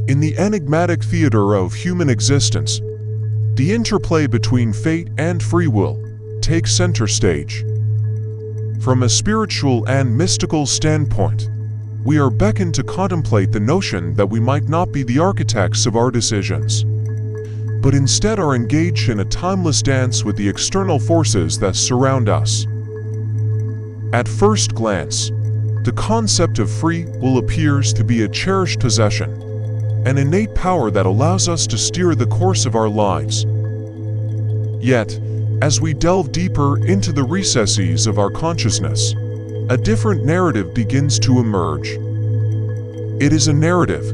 In the enigmatic theater of human existence, the interplay between fate and free will takes center stage. From a spiritual and mystical standpoint, we are beckoned to contemplate the notion that we might not be the architects of our decisions, but instead are engaged in a timeless dance with the external forces that surround us. At first glance, the concept of free will appears to be a cherished possession, an innate power that allows us to steer the course of our lives. Yet, as we delve deeper into the recesses of our consciousness, a different narrative begins to emerge. It is a narrative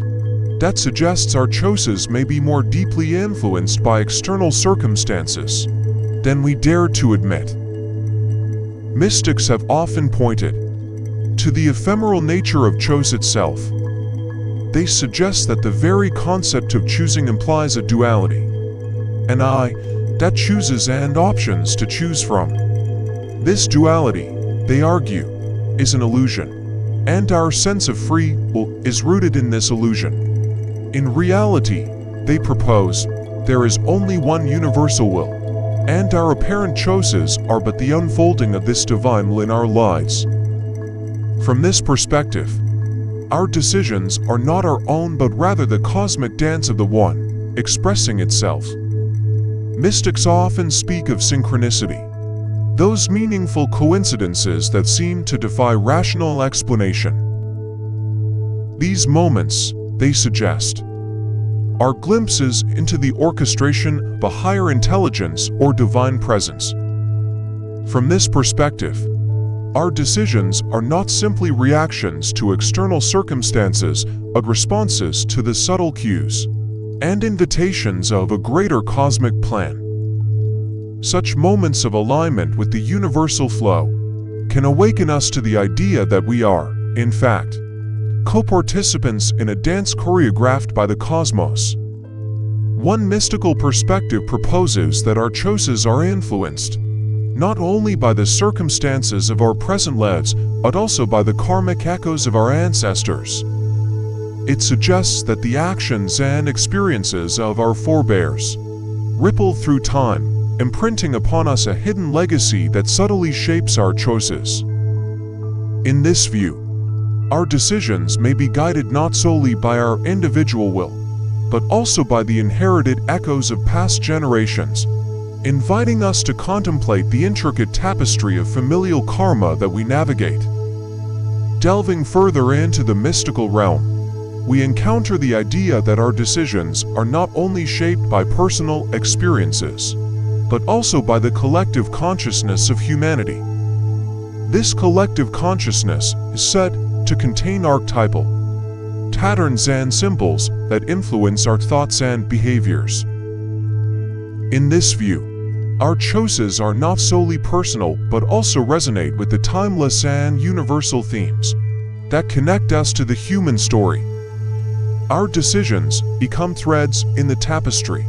that suggests our choices may be more deeply influenced by external circumstances than we dare to admit. Mystics have often pointed to the ephemeral nature of choice itself. They suggest that the very concept of choosing implies a duality, an I that chooses and options to choose from. This duality, they argue, is an illusion, and our sense of free will is rooted in this illusion. In reality, they propose, there is only one universal will, and our apparent choices are but the unfolding of this divine will in our lives. From this perspective, our decisions are not our own but rather the cosmic dance of the One, expressing itself. Mystics often speak of synchronicity, those meaningful coincidences that seem to defy rational explanation. These moments, they suggest, are glimpses into the orchestration of a higher intelligence or divine presence. From this perspective, our decisions are not simply reactions to external circumstances, but responses to the subtle cues and invitations of a greater cosmic plan. Such moments of alignment with the universal flow can awaken us to the idea that we are, in fact, co-participants in a dance choreographed by the cosmos. One mystical perspective proposes that our choices are influenced not only by the circumstances of our present lives, but also by the karmic echoes of our ancestors. It suggests that the actions and experiences of our forebears ripple through time, imprinting upon us a hidden legacy that subtly shapes our choices. In this view, our decisions may be guided not solely by our individual will, but also by the inherited echoes of past generations, inviting us to contemplate the intricate tapestry of familial karma that we navigate. Delving further into the mystical realm, we encounter the idea that our decisions are not only shaped by personal experiences, but also by the collective consciousness of humanity. This collective consciousness is said to contain archetypal patterns and symbols that influence our thoughts and behaviors. In this view, our choices are not solely personal but also resonate with the timeless and universal themes that connect us to the human story. Our decisions become threads in the tapestry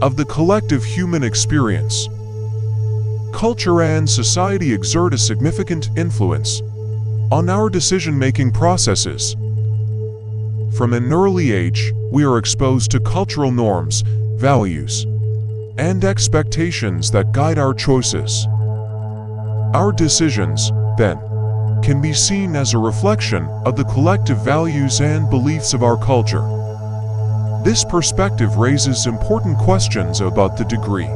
of the collective human experience. Culture and society exert a significant influence on our decision-making processes. From an early age, we are exposed to cultural norms, values, and expectations that guide our choices. Our decisions, then, can be seen as a reflection of the collective values and beliefs of our culture. This perspective raises important questions about the degree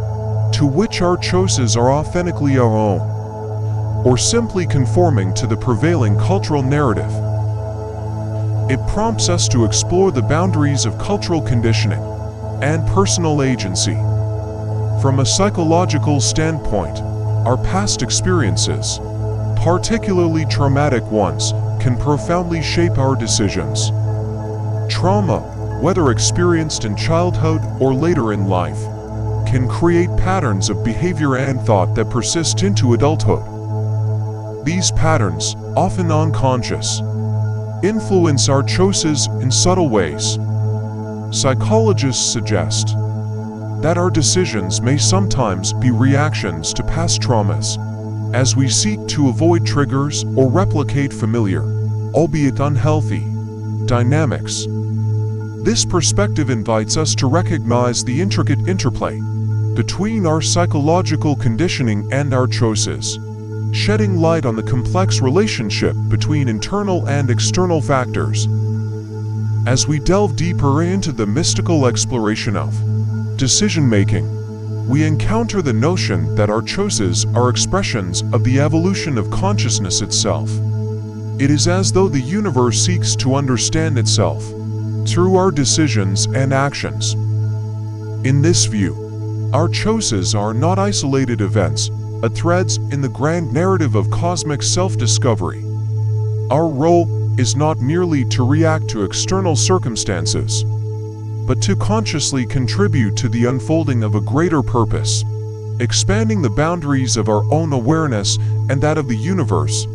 to which our choices are authentically our own, or simply conforming to the prevailing cultural narrative. It prompts us to explore the boundaries of cultural conditioning and personal agency. From a psychological standpoint, our past experiences, particularly traumatic ones, can profoundly shape our decisions. Trauma, whether experienced in childhood or later in life, can create patterns of behavior and thought that persist into adulthood. These patterns, often unconscious, influence our choices in subtle ways. Psychologists suggest that our decisions may sometimes be reactions to past traumas, as we seek to avoid triggers or replicate familiar, albeit unhealthy, dynamics. This perspective invites us to recognize the intricate interplay between our psychological conditioning and our choices, shedding light on the complex relationship between internal and external factors. As we delve deeper into the mystical exploration of decision-making, we encounter the notion that our choices are expressions of the evolution of consciousness itself. It is as though the universe seeks to understand itself through our decisions and actions. In this view, our choices are not isolated events, but threads in the grand narrative of cosmic self-discovery. Our role is not merely to react to external circumstances, but to consciously contribute to the unfolding of a greater purpose, expanding the boundaries of our own awareness and that of the universe.